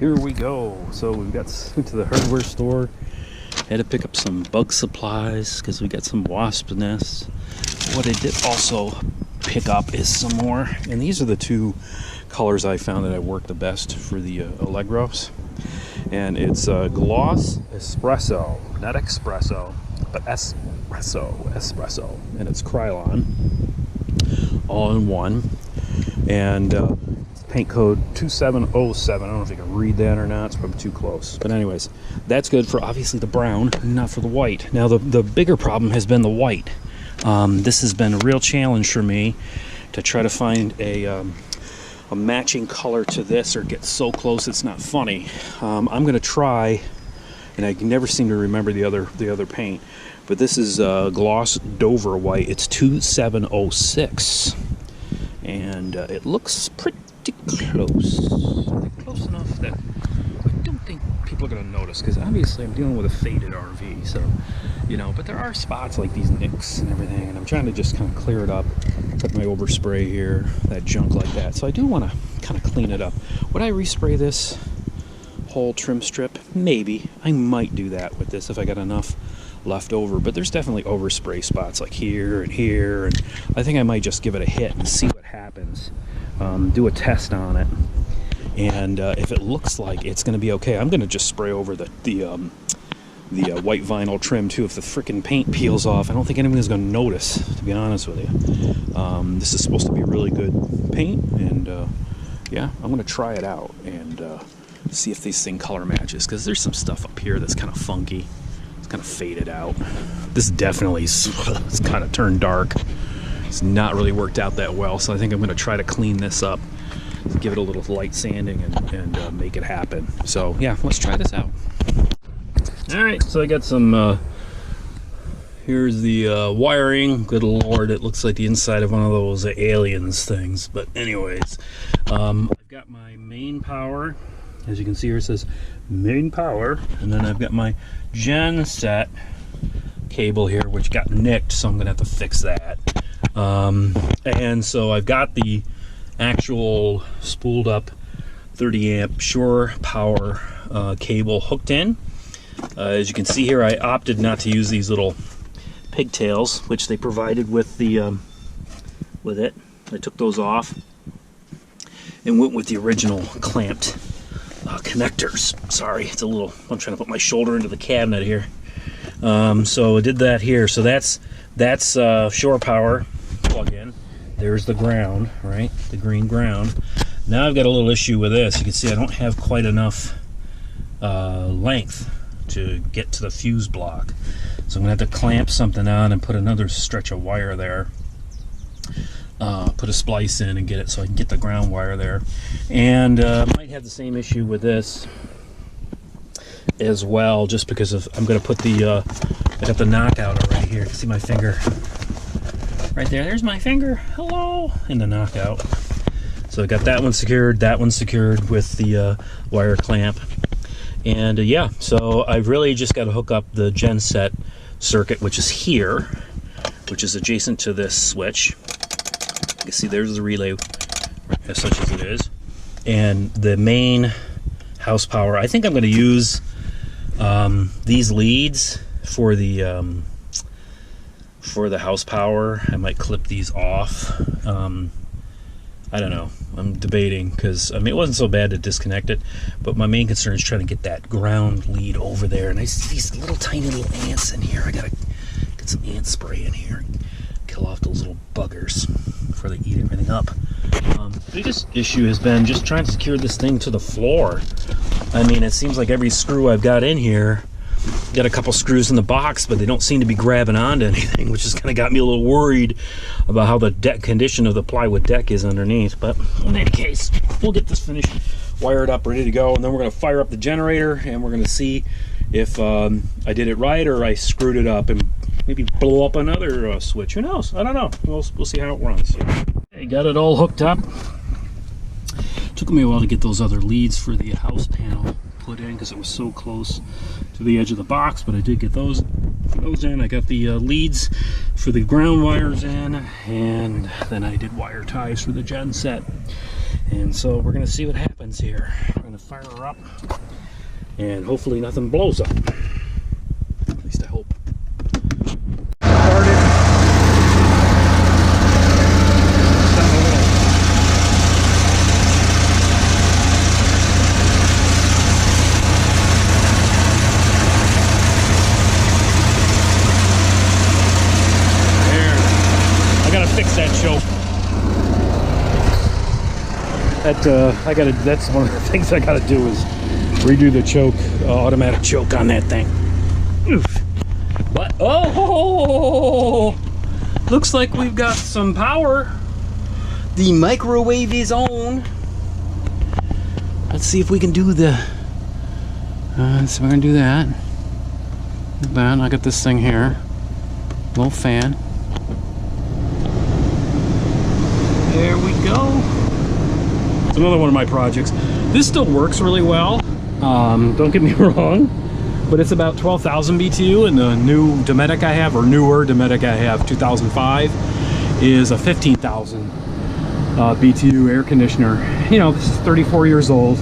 here we go. So we got to the hardware store. Had to pick up some bug supplies because we got some wasp nests. What I did also pick up is some more, and these are the two colors I found that I work the best for the Allegros. And it's gloss espresso, not espresso, but espresso, and it's Krylon, all in one. And paint code 2707. I don't know if you can read that or not. It's probably too close. But anyways, that's good for obviously the brown, not for the white. Now the bigger problem has been the white. This has been a real challenge for me to try to find a matching color to this or get so close it's not funny. I'm going to try, and I never seem to remember the other paint, but this is gloss Dover white. It's 2706, and it looks pretty close enough that I don't think people are going to notice, because obviously I'm dealing with a faded RV, so you know, but there are spots like these nicks and everything, and I'm trying to just kind of clear it up, put my overspray here, that junk like that. So I do want to kind of clean it up. Would I respray this whole trim strip? Maybe. I might do that with this if I got enough left over, but there's definitely overspray spots like here and here, and I think I might just give it a hit and see what happens. Do a test on it, and if it looks like it's going to be okay, I'm going to just spray over the white vinyl trim too. If the freaking paint peels off, I don't think anyone's going to notice, to be honest with you. This is supposed to be really good paint, and yeah, I'm going to try it out and see if this thing color matches, because there's some stuff up here that's kind of funky. It's kind of faded out. This definitely it's kind of turned dark. It's not really worked out that well, so I think I'm going to try to clean this up, give it a little light sanding, and make it happen. So yeah, let's try this out. Alright, so I got some, here's the wiring. Good lord, it looks like the inside of one of those aliens things. But anyways, I've got my main power. As you can see here, it says main power. And then I've got my gen set cable here, which got nicked, so I'm going to have to fix that. And so I've got the actual spooled up 30 amp shore power cable hooked in. As you can see here, I opted not to use these little pigtails, which they provided with the with it. I took those off and went with the original clamped connectors. Sorry, it's a little, I'm trying to put my shoulder into the cabinet here. So I did that here. So that's shore power plug-in. There's the ground, right? The green ground. Now I've got a little issue with this. You can see I don't have quite enough length to get to the fuse block. So I'm going to have to clamp something on and put another stretch of wire there. Put a splice in and get it so I can get the ground wire there. And might have the same issue with this as well, just because of, I'm going to put the, I got the knockout already here. You can see my finger right there. There's my finger. Hello. In the knockout. So I got that one secured with the wire clamp. And yeah, so I've really just got to hook up the gen set circuit, which is here, which is adjacent to this switch. You can see there's the relay, as such as it is. And the main house power, I think I'm going to use these leads for the house power. I might clip these off. I don't know. I'm debating, because I mean, it wasn't so bad to disconnect it, but my main concern is trying to get that ground lead over there. And I see these little tiny little ants in here. I gotta get some ant spray in here, kill off those little buggers before they eat everything up. The biggest issue has been just trying to secure this thing to the floor. I mean, it seems like every screw I've got in here, got a couple screws in the box, but they don't seem to be grabbing onto anything, which has kind of got me a little worried about how the deck condition of the plywood deck is underneath. But in any case, we'll get this finished, wired up, ready to go, and then we're going to fire up the generator, and we're going to see if I did it right or I screwed it up, and maybe blow up another switch. Who knows? I don't know. We'll see how it runs. Okay, got it all hooked up. Took me a while to get those other leads for the house panel put in, because it was so close to the edge of the box, but I did get those in. I got the leads for the ground wires in, and then I did wire ties for the gen set. And so we're gonna see what happens here. We're gonna fire her up and hopefully nothing blows up. At least I hope. Started. There. I gotta fix that choke. That's one of the things I gotta do is redo the choke, automatic choke on that thing. Oof. But oh, looks like we've got some power. The microwave is on. Let's see if we can do the. So we're gonna do that. Then I got this thing here, little fan. There we go. It's another one of my projects. This still works really well. Don't get me wrong, but it's about 12,000 BTU, and the new Dometic I have, or newer Dometic I have, 2005, is a 15,000 BTU air conditioner. You know, this is 34 years old.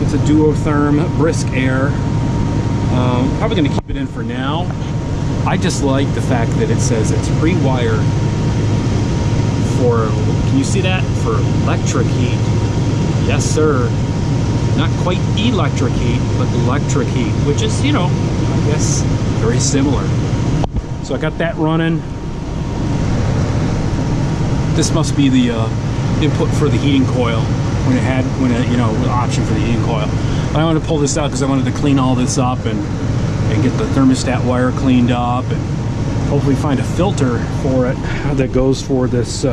It's a duotherm, brisk air. Probably going to keep it in for now. I just like the fact that it says it's pre-wired for, can you see that? For electric heat. Yes, sir. Not quite electric heat, but electric heat, which is, you know, I guess very similar. So I got that running. This must be the input for the heating coil when it, you know, the option for the heating coil. I wanted to pull this out because I wanted to clean all this up and get the thermostat wire cleaned up and hopefully find a filter for it that goes for this.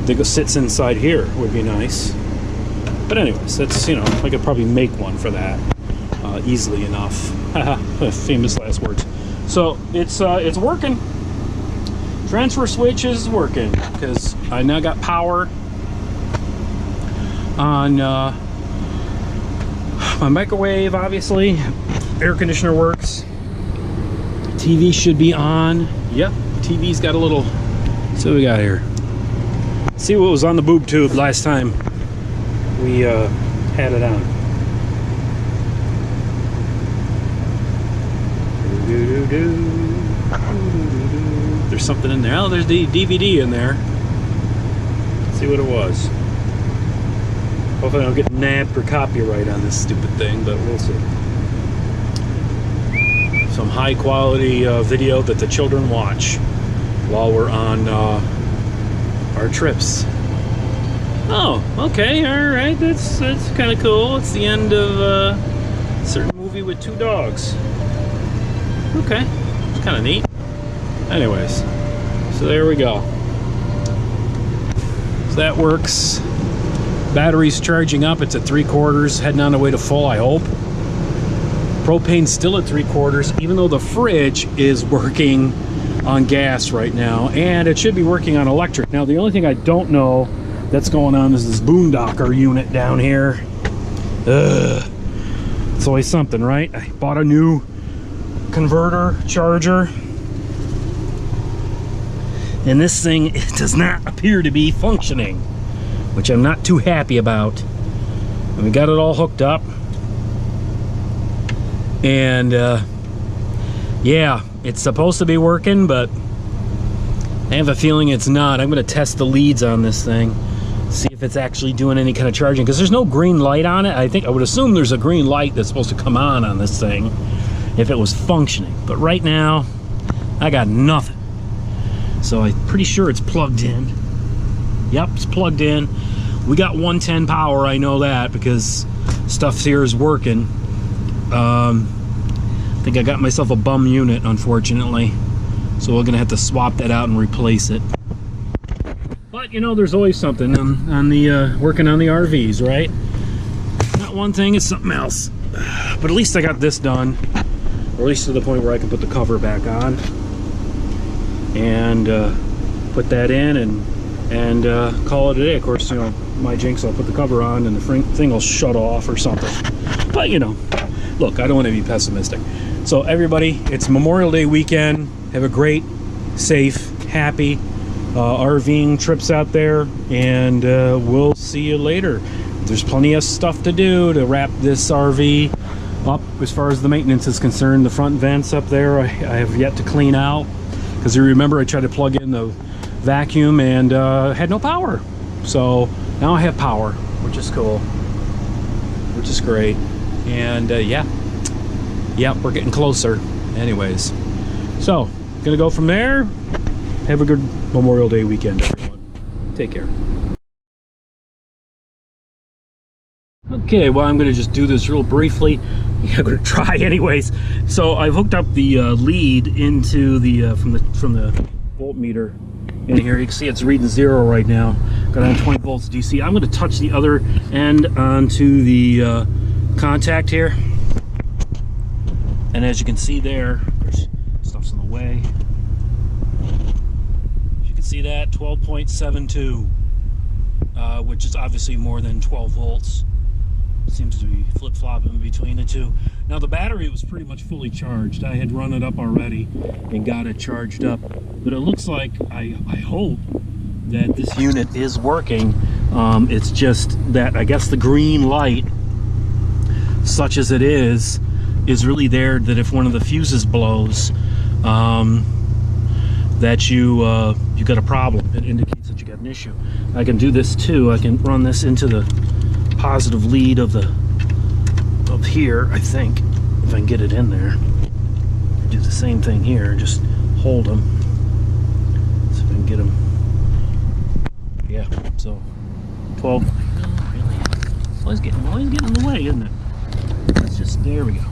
That sits inside here would be nice. But anyways, that's, you know, I could probably make one for that easily enough. Famous last words. So it's working. Transfer switch is working because I now got power on my microwave. Obviously, air conditioner works. TV should be on. Yep, TV's got a little. So what we got here. See what was on the boob tube last time we had it on. There's something in there. Oh, there's the DVD in there. Let's see what it was. Hopefully I don't get nabbed for copyright on this stupid thing, but we'll see. Some high quality video that the children watch while we're on our trips. Oh, okay, all right. That's kind of cool. It's the end of a certain movie with 2 dogs. Okay, it's kind of neat. Anyways, so there we go. So that works. Battery's charging up. It's at 3/4, heading on the way to full, I hope. Propane's still at 3/4, even though the fridge is working on gas right now, and it should be working on electric. Now, the only thing I don't know that's going on is this Boondocker unit down here. It's always something, right? I bought a new converter charger, and this thing does not appear to be functioning, which I'm not too happy about. And we got it all hooked up, and yeah, it's supposed to be working, but I have a feeling it's not. I'm going to test the leads on this thing, see if it's actually doing any kind of charging, because there's no green light on it. I would assume there's a green light that's supposed to come on this thing if it was functioning, but right now I got nothing. So I'm pretty sure it's plugged in. Yep, it's plugged in. We got 110 power, I know that, because stuff here is working. I think I got myself a bum unit, unfortunately, so we're gonna have to swap that out and replace it. But you know, there's always something on the working on the RVs, right? Not one thing, it's something else. But at least I got this done, or at least to the point where I can put the cover back on and put that in and call it a day. Of course, you know, my jinx, I'll put the cover on and the thing will shut off or something. But you know, look, I don't want to be pessimistic. So everybody, it's Memorial Day weekend. Have a great, safe, happy RVing trips out there, and we'll see you later. There's plenty of stuff to do to wrap this RV up as far as the maintenance is concerned. The front vents up there I have yet to clean out, because you remember I tried to plug in the vacuum and had no power. So now I have power, which is cool, which is great. And yeah, we're getting closer. Anyways, so gonna go from there. Have a good Memorial Day weekend, everyone. Take care. Okay, well, I'm gonna just do this real briefly. I'm gonna try anyways. So I've hooked up the lead into the from the voltmeter in here. You can see it's reading 0 right now. Got on 20 volts DC. I'm gonna touch the other end onto the contact here, and as you can see there's stuff's in the way. You can see that 12.72, which is obviously more than 12 volts. Seems to be flip-flopping between the two. Now the battery was pretty much fully charged. I had run it up already and got it charged up, but it looks like, I hope that this unit is working. It's just that I guess the green light, such as it is really there, that if one of the fuses blows, that you got a problem. It indicates that you got an issue. I can do this too. I can run this into the positive lead of here, I think, if I can get it in there. Do the same thing here, just hold them. See if I can get them. Yeah, so 12. Always getting in the way, isn't it? Let's just, there we go.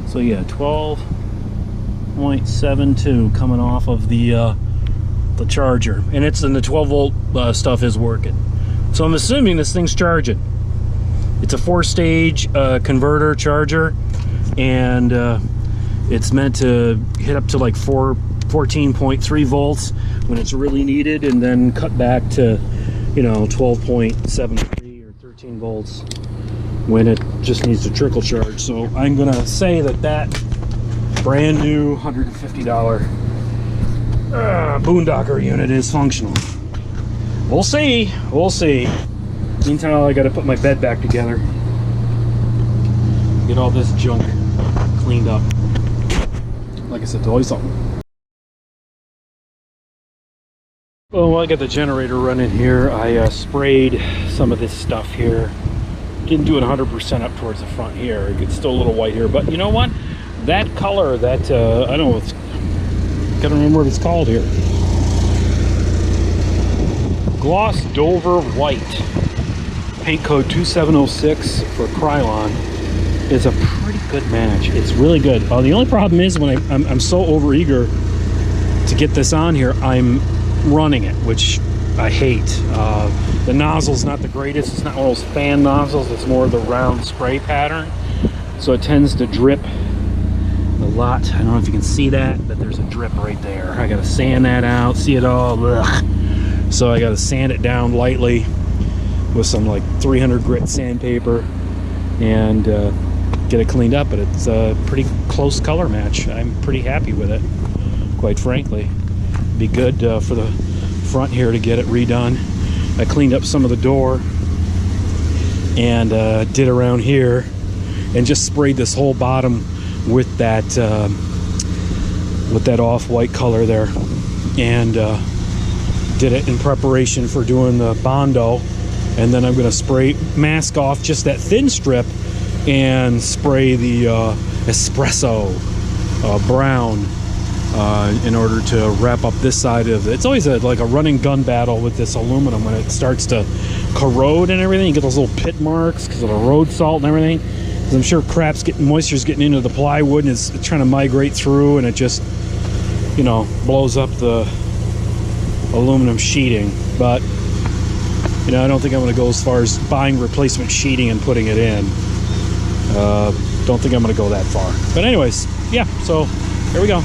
So yeah, 12.72 coming off of the charger, and it's in the 12 volt stuff is working. So I'm assuming this thing's charging. It's a 4-stage converter charger, and it's meant to hit up to like 14.3 volts when it's really needed, and then cut back to, you know, 12.73 or 13 volts when it just needs to trickle charge. So I'm gonna say that brand new $150 Boondocker unit is functional. We'll see. Meantime, I gotta put my bed back together. Get all this junk cleaned up. Like I said, it's always something. Well, I got the generator running here. I sprayed some of this stuff here. Didn't do it 100% up towards the front here. It's still a little white here, but you know what? That color, that I don't know, gotta remember what it's called here. Gloss Dover White. Paint code 2706 for Krylon is a pretty good match. It's really good. The only problem is when I'm so overeager to get this on here, I'm running it, which I hate. The nozzle's not the greatest. It's not one of those fan nozzles. It's more of the round spray pattern, so it tends to drip a lot. I don't know if you can see that, but there's a drip right there. I gotta sand that out. See it all? Ugh. So I gotta sand it down lightly with some like 300 grit sandpaper and get it cleaned up. But it's a pretty close color match. I'm pretty happy with it, quite frankly. Be good for the front here to get it redone. I cleaned up some of the door and did around here, and just sprayed this whole bottom with that off-white color there, and did it in preparation for doing the Bondo. And then I'm going to spray, mask off just that thin strip, and spray the Espresso brown in order to wrap up this side of it. It's always like a running gun battle with this aluminum when it starts to corrode and everything. You get those little pit marks because of the road salt and everything. Because I'm sure moisture's getting into the plywood and it's trying to migrate through, and it just, you know, blows up the aluminum sheeting. But you know, I don't think I'm going to go as far as buying replacement sheeting and putting it in. Don't think I'm going to go that far. But anyways, yeah, so there we go.